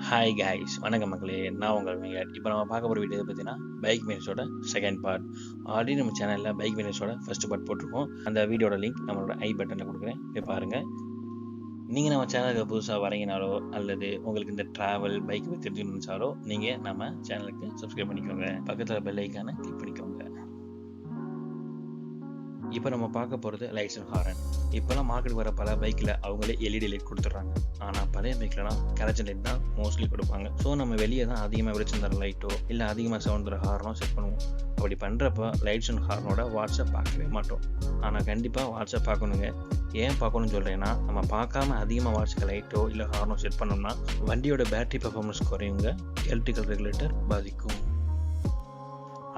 Hi guys, வணக்கம் மக்களே. நான் உங்கள் வெங்கட். இப்போ நம்ம பார்க்க போகிற வீடியோ பார்த்தீங்கன்னா பைக் மெயின்ஸோட செகண்ட் பார்ட். ஆல்ரெடி நம்ம சேனலில் பைக் மெயின்ஸோட ஃபர்ஸ்ட் பார்ட் போட்டிருக்கோம். அந்த வீடியோட லிங்க் நம்மளோட ஐ பட்டனில் கொடுக்குறேன், போய் பாருங்கள். நீங்கள் நம்ம சேனலுக்கு புதுசாக வரீங்கனாலோ அல்லது உங்களுக்கு இந்த ட்ராவல் பைக் பற்றி தெரிஞ்சுக்கணும்னு நினச்சாலோ நீங்கள் நம்ம சேனலுக்கு சப்ஸ்கிரைப் பண்ணிக்கோங்க. பக்கத்தில் பெல் ஐக்கானை கிளிக் பண்ணிக்கோங்க. இப்போ நம்ம பார்க்க போகிறது லைட்ஸ் அண்ட் ஹாரன். இப்போலாம் மார்க்கெட் வர பல பைக்கில் அவங்களே எல்இடி லைட் கொடுத்துட்றாங்க. ஆனால் பழைய பைக்லலாம் கரஜன் லைட் தான் மோஸ்ட்லி கொடுப்பாங்க. ஸோ நம்ம வெளியே தான் அதிகமாக வெளிச்சம் தர லைட்டோ இல்லை அதிகமாக சவுண்ட் தர ஹார்னோ செட் பண்ணுவோம். அப்படி பண்ணுறப்ப லைட்ஸ் அண்ட் ஹார்னோட வாட்ஸ்அப் பார்க்கவே மாட்டோம். ஆனால் கண்டிப்பாக வாட்ஸ்அப் பார்க்கணுங்க. ஏன் பார்க்கணும்னு சொல்கிறேன்னா, நம்ம பார்க்காம அதிகமாக வாட்ஸ்அப் லைட்டோ இல்லை ஹார்னோ செட் பண்ணோம்னா வண்டியோட பேட்டரி பர்ஃபார்மன்ஸ் குறையுங்க, எலக்ட்ரிக்கல் ரெகுலேட்டர் பாதிக்கும்.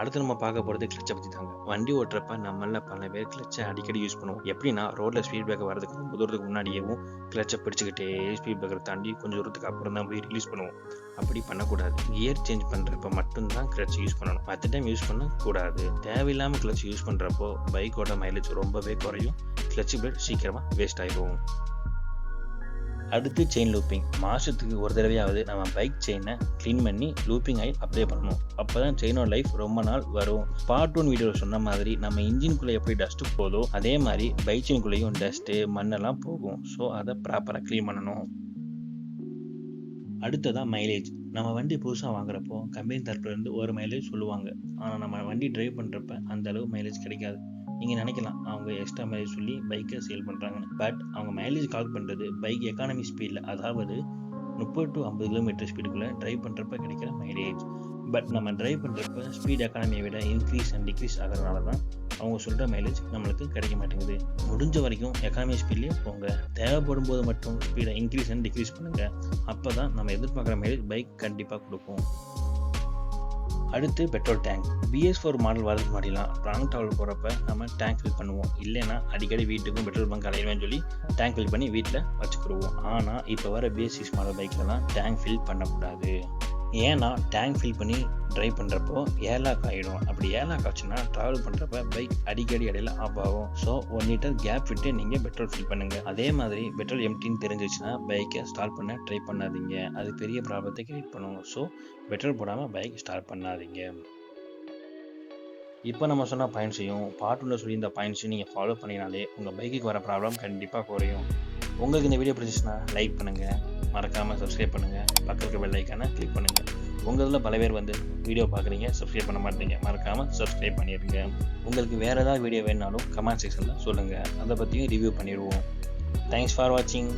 அடுத்து நம்ம பார்க்க போகிறது கிளச்சை பற்றி தாங்க. வண்டி ஓட்டுறப்ப நம்மள பல பேர் கிளச்சை அடிக்கடி யூஸ் பண்ணுவோம். எப்படின்னா, ரோட்டில் ஸ்பீட் பிரேக்கர் வரதுக்கு ரொம்ப தூரத்துக்கு முன்னாடியேவும் கிளச்சை பிடிச்சிக்கிட்டே ஸ்பீட் பிரேக்கரை தாண்டி கொஞ்சம் தூரத்துக்கு அப்புறம் தான் போய் ரிலீஸ் பண்ணுவோம். அப்படி பண்ணக்கூடாது. கியர் சேஞ்ச் பண்ணுறப்ப மட்டும்தான் கிளச் யூஸ் பண்ணணும். மற்ற டைம் யூஸ் பண்ணக்கூடாது. தேவையில்லாமல் கிளச் யூஸ் பண்ணுறப்போ பைக்கோட மைலேஜ் ரொம்பவே குறையும், கிளச் பிளேட் சீக்கிரமாக வேஸ்ட் ஆகிடும். அடுத்து செயின் லூப்பிங். மாதத்துக்கு ஒரு தடவையாவது நம்ம பைக் செயினை க்ளீன் பண்ணி லூப்பிங் ஆயில் அப்ளை பண்ணணும். அப்போ தான் செயினோட லைஃப் ரொம்ப நாள் வரும். பார்ட் 1 வீடியோவில் சொன்ன மாதிரி நம்ம இன்ஜினுக்குள்ளே எப்படி டஸ்ட்டு போதோ அதே மாதிரி பைக் செயினுக்குள்ளேயும் டஸ்ட்டு மண்ணெல்லாம் போகும். ஸோ அதை ப்ராப்பராக க்ளீன் பண்ணணும். அடுத்ததான் மைலேஜ். நம்ம வண்டி புதுசாக வாங்குறப்போ கம்பெனி தரப்புலேருந்து ஒரு மைலேஜ் சொல்லுவாங்க. ஆனால் நம்ம வண்டி டிரைவ் பண்ணுறப்ப அந்த அளவு மைலேஜ் கிடைக்காது. நீங்கள் நினைக்கலாம் அவங்க எக்ஸ்ட்ரா மைலேஜ் சொல்லி பைக்கை சேல் பண்ணுறாங்கன்னு. பட் அவங்க மைலேஜ் கால் பண்ணுறது பைக் எக்கானமி ஸ்பீடில், அதாவது 30 to 50 கிலோமீட்டர் ஸ்பீடுக்குள்ளே ட்ரைவ் பண்ணுறப்ப கிடைக்கிற மைலேஜ். பட் நம்ம ட்ரைவ் பண்ணுறப்ப ஸ்பீட் எக்கானமியை விட இன்க்ரீஸ் அண்ட் டிக்ரீஸ் ஆகிறதுனால தான் அவங்க சொல்கிற மைலேஜ் நம்மளுக்கு கிடைக்க மாட்டேங்குது. முடிஞ்ச வரைக்கும் எக்கானமி ஸ்பீட்லேயே போங்க. தேவைப்படும் போது மட்டும் ஸ்பீடை இன்க்ரீஸ் அண்ட் டிக்ரீஸ் பண்ணுங்கள். அப்போ தான் நம்ம எதிர்பார்க்குற மைலேஜ் பைக் கண்டிப்பாக கொடுக்கும். அடுத்து பெட்ரோல் டேங்க். BS4 மாடல் வரதுக்கு முன்னாடிலாம் லாங் ட்ராவல் போகிறப்ப நம்ம டேங்க் ஃபில் பண்ணுவோம். இல்லைன்னா அடிக்கடி வீட்டுக்கும் பெட்ரோல் பங்க் அலையிடுவேன்னு சொல்லி டேங்க் ஃபில் பண்ணி வீட்டில் வச்சுக்கிடுவோம். ஆனால் இப்போ வர BS6 மாடல் பைக்லலாம் டேங்க் ஃபில் பண்ணக்கூடாது. ஏன்னா டேங்க் ஃபில் பண்ணி ட்ரைவ் பண்ணுறப்போ ஏர்லாக் ஆகிடும். அப்படி ஏர்லாக் ஆச்சுன்னா ட்ராவல் பண்ணுறப்ப பைக் அடிக்கடி இடையில ஆஃப் ஆகும். ஸோ 1 லிட்டர் கேப் விட்டு நீங்கள் பெட்ரோல் ஃபில் பண்ணுங்கள். அதே மாதிரி பெட்ரோல் எம்டின்னு தெரிஞ்சிச்சுன்னா பைக்கை ஸ்டார்ட் பண்ண ட்ரை பண்ணாதீங்க. அது பெரிய ப்ராப்ளத்தை கிரியேட் பண்ணுவோம். ஸோ பெட்ரோல் போடாமல் பைக் ஸ்டார்ட் பண்ணாதீங்க. இப்போ நம்ம சொன்ன பாயிண்ட்ஸையும் பார்ட் 1 சொல்லி இந்த பாயிண்ட்ஸையும் நீங்கள் ஃபாலோ பண்ணினாலே உங்கள் பைக்குக்கு வர ப்ராப்ளம் கண்டிப்பாக குறையும். உங்களுக்கு இந்த வீடியோ பிடிச்சிச்சுன்னா லைக் பண்ணுங்கள், மறக்காமல் சப்ஸ்கிரைப் பண்ணுங்கள், பக்கத்துக்கு பெல் ஐக்கானை கிளிக் பண்ணுங்கள். உங்களில் பல பேர் வீடியோ பார்க்குறீங்க, சப்ஸ்கிரைப் பண்ண மாட்டீங்க. மறக்காமல் சப்ஸ்கிரைப் பண்ணிடுங்க. உங்களுக்கு வேறு ஏதாவது வீடியோ வேணாலும் கமெண்ட் செக்ஷனில் சொல்லுங்கள், அதை பற்றியும் ரிவ்யூ பண்ணிடுவோம். தேங்க்ஸ் ஃபார் வாட்சிங்.